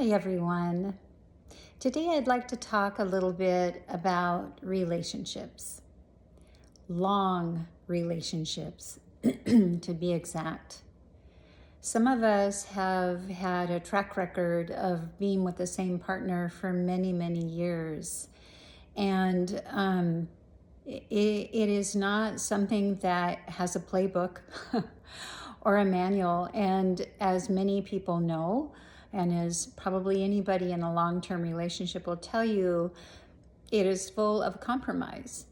Hi, everyone. Today I'd like to talk a little bit about relationships, long relationships, to be exact. Some of us have had a track record of being with the same partner for many, many years. And it is not something that has a playbook or a manual. And as many people know, and as probably anybody in a long-term relationship will tell you, it is full of compromise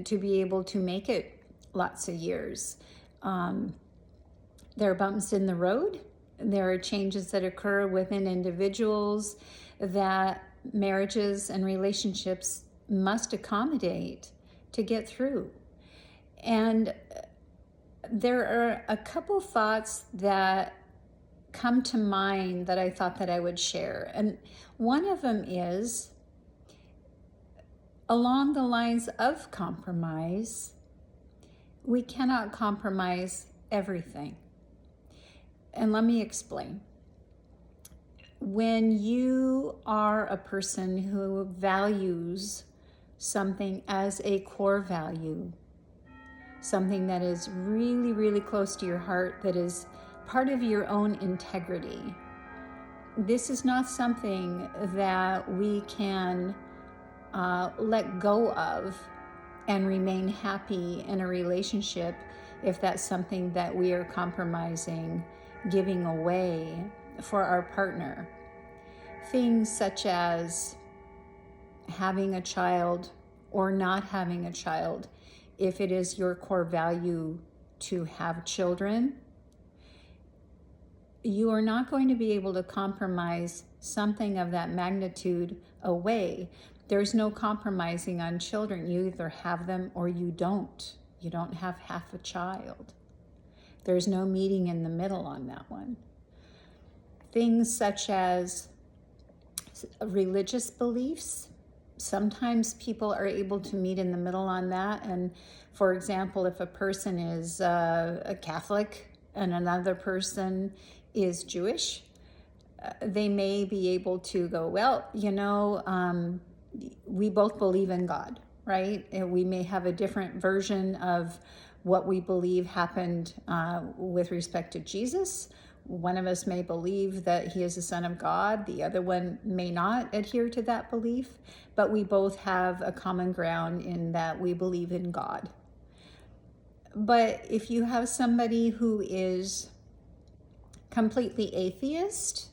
to be able to make it lots of years. There are bumps in the road. There are changes that occur within individuals that marriages and relationships must accommodate to get through. And there are a couple thoughts that come to mind that I thought that I would share. And one of them is along the lines of compromise, we cannot compromise everything. And let me explain. When you are a person who values something as a core value, something that is really, really close to your heart, that is part of your own integrity, this is not something that we can let go of and remain happy in a relationship if that's something that we are compromising, giving away for our partner. Things such as having a child or not having a child. If it is your core value to have children, you are not going to be able to compromise something of that magnitude away. There's no compromising on children. You either have them or you don't. You don't have half a child. There's no meeting in the middle on that one. Things such as religious beliefs. Sometimes people are able to meet in the middle on that. And for example, if a person is a Catholic and another person is Jewish, they may be able to go, well, we both believe in God, right? And we may have a different version of what we believe happened with respect to Jesus. One of us may believe that he is the Son of God. The other one may not adhere to that belief, but we both have a common ground in that we believe in God. But if you have somebody who is completely atheist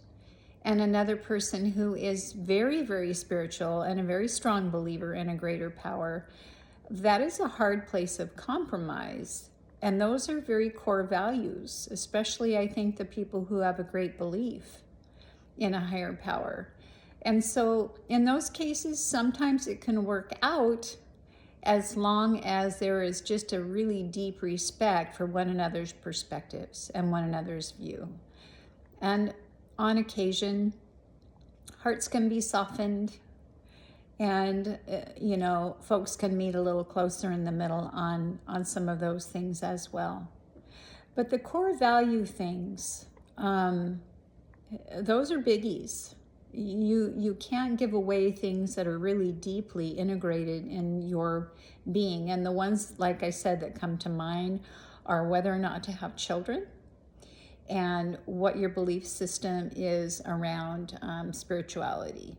and another person who is very, very spiritual and a very strong believer in a greater power, that is a hard place of compromise. And those are very core values, especially I think the people who have a great belief in a higher power. And so in those cases, sometimes it can work out as long as there is just a really deep respect for one another's perspectives and one another's view. And on occasion, hearts can be softened and, folks can meet a little closer in the middle on some of those things as well. But the core value things, those are biggies. You can't give away things that are really deeply integrated in your being. And the ones, like I said, that come to mind are whether or not to have children and what your belief system is around spirituality.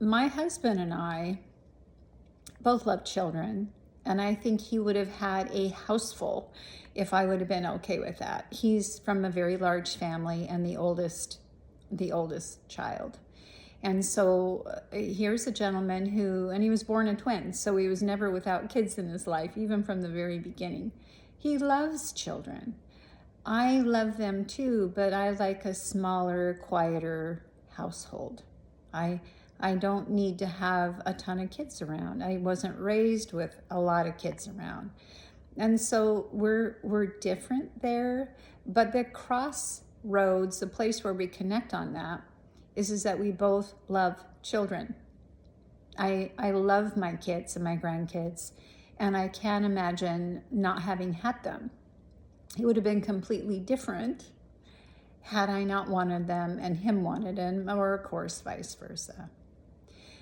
My husband and I both love children, and I think he would have had a house full if I would have been okay with that. He's from a very large family and the oldest child. And so here's a gentleman and he was born a twin, so he was never without kids in his life, even from the very beginning. He loves children. I love them too, but I like a smaller, quieter household. I don't need to have a ton of kids around. I wasn't raised with a lot of kids around. And so we're different there, but the crossroads, the place where we connect on that is that we both love children. I love my kids and my grandkids, and I can't imagine not having had them. It would have been completely different had I not wanted them and him wanted them, or of course, vice versa.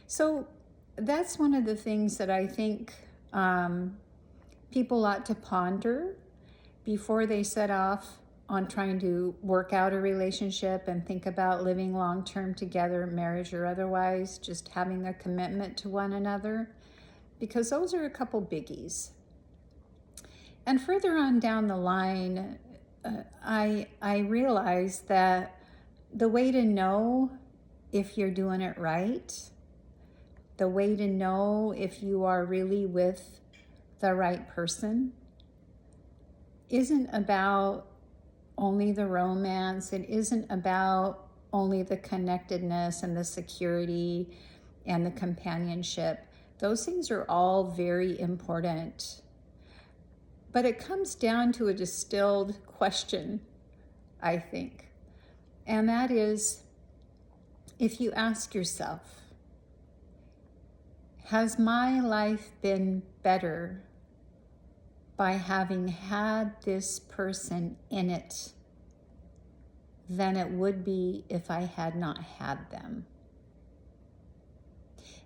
So that's one of the things that I think people ought to ponder before they set off on trying to work out a relationship and think about living long-term together, marriage or otherwise, just having their commitment to one another, because those are a couple biggies. And further on down the line, I realized that the way to know if you're doing it right, the way to know if you are really with the right person, isn't about only the romance. It isn't about only the connectedness and the security and the companionship. Those things are all very important. But it comes down to a distilled question, I think. And that is, if you ask yourself, has my life been better by having had this person in it than it would be if I had not had them?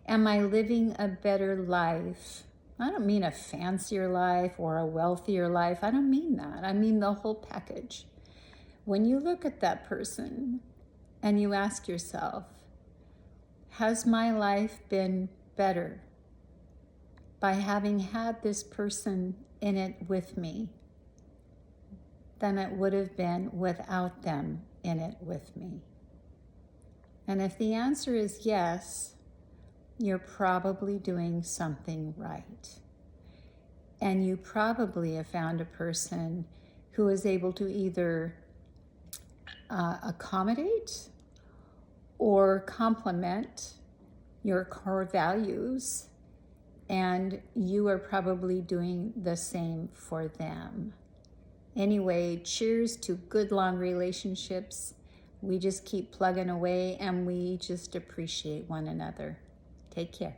Am I living a better life? I don't mean a fancier life or a wealthier life. I don't mean that. I mean the whole package. When you look at that person and you ask yourself, has my life been better by having had this person in it with me than it would have been without them in it with me? And if the answer is yes, you're probably doing something right. And you probably have found a person who is able to either accommodate or complement your core values, and you are probably doing the same for them. Anyway, cheers to good long relationships. We just keep plugging away and we just appreciate one another. Take care.